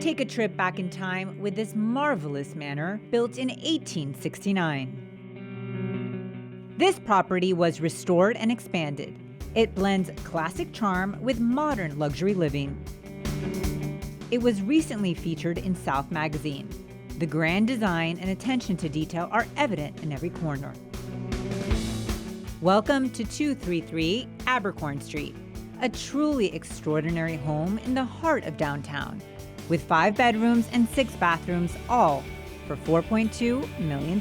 Take a trip back in time with this marvelous manor built in 1869. This property was restored and expanded. It blends classic charm with modern luxury living. It was recently featured in South Magazine. The grand design and attention to detail are evident in every corner. Welcome to 233 Abercorn Street, a truly extraordinary home in the heart of downtown, with 5 bedrooms and 6 bathrooms, all for $4.2 million.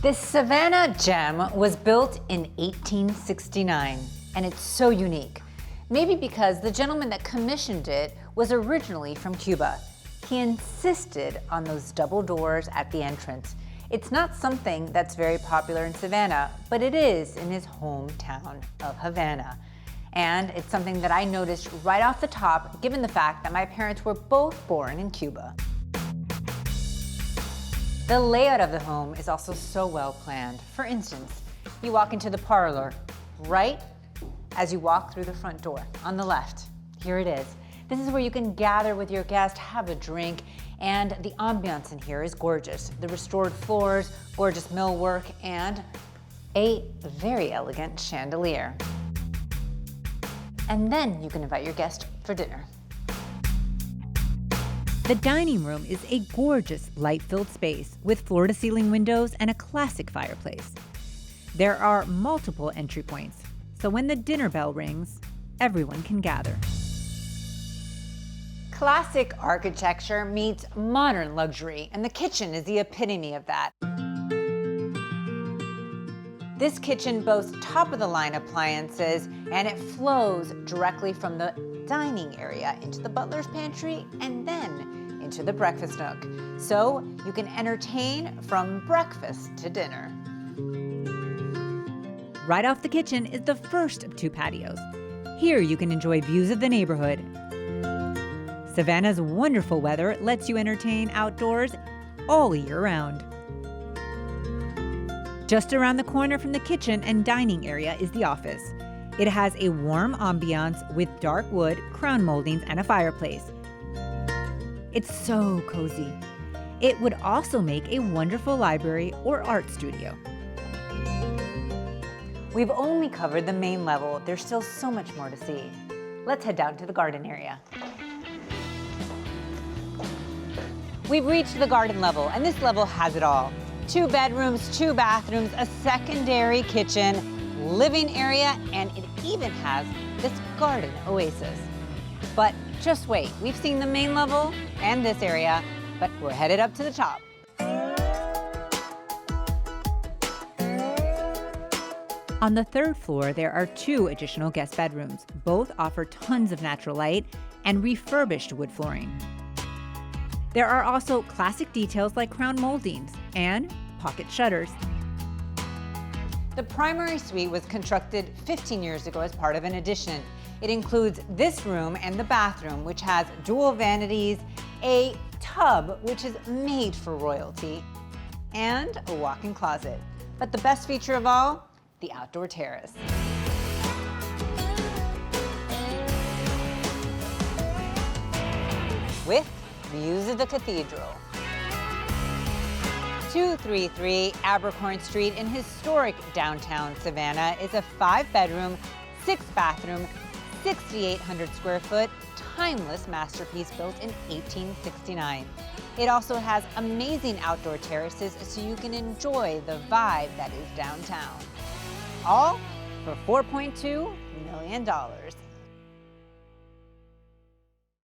This Savannah gem was built in 1869, and it's so unique. Maybe because the gentleman that commissioned it was originally from Cuba. He insisted on those double doors at the entrance. It's not something that's very popular in Savannah, but it is in his hometown of Havana. And it's something that I noticed right off the top, given the fact that my parents were both born in Cuba. The layout of the home is also so well planned. For instance, you walk into the parlor, right as you walk through the front door, on the left. Here it is. This is where you can gather with your guest, have a drink, and the ambiance in here is gorgeous. The restored floors, gorgeous millwork, and a very elegant chandelier. And then you can invite your guest for dinner. The dining room is a gorgeous light-filled space with floor-to-ceiling windows and a classic fireplace. There are multiple entry points, so when the dinner bell rings, everyone can gather. Classic architecture meets modern luxury, and the kitchen is the epitome of that. This kitchen boasts top-of-the-line appliances, and it flows directly from the dining area into the butler's pantry and then into the breakfast nook. So you can entertain from breakfast to dinner. Right off the kitchen is the first of 2 patios. Here you can enjoy views of the neighborhood. Savannah's wonderful weather lets you entertain outdoors all year round. Just around the corner from the kitchen and dining area is the office. It has a warm ambiance with dark wood, crown moldings, and a fireplace. It's so cozy. It would also make a wonderful library or art studio. We've only covered the main level. There's still so much more to see. Let's head down to the garden area. We've reached the garden level, and this level has it all. 2 bedrooms, 2 bathrooms, a secondary kitchen, living area, and it even has this garden oasis. But just wait, we've seen the main level and this area, but we're headed up to the top. On the 3rd floor, there are 2 additional guest bedrooms. Both offer tons of natural light and refurbished wood flooring. There are also classic details like crown moldings and pocket shutters. The primary suite was constructed 15 years ago as part of an addition. It includes this room and the bathroom, which has dual vanities, a tub, which is made for royalty, and a walk-in closet. But the best feature of all, the outdoor terrace. With views of the cathedral. 233 Abercorn Street in historic downtown Savannah is a 5-bedroom, 6-bathroom, 6,800 square foot, timeless masterpiece built in 1869. It also has amazing outdoor terraces so you can enjoy the vibe that is downtown. All for $4.2 million.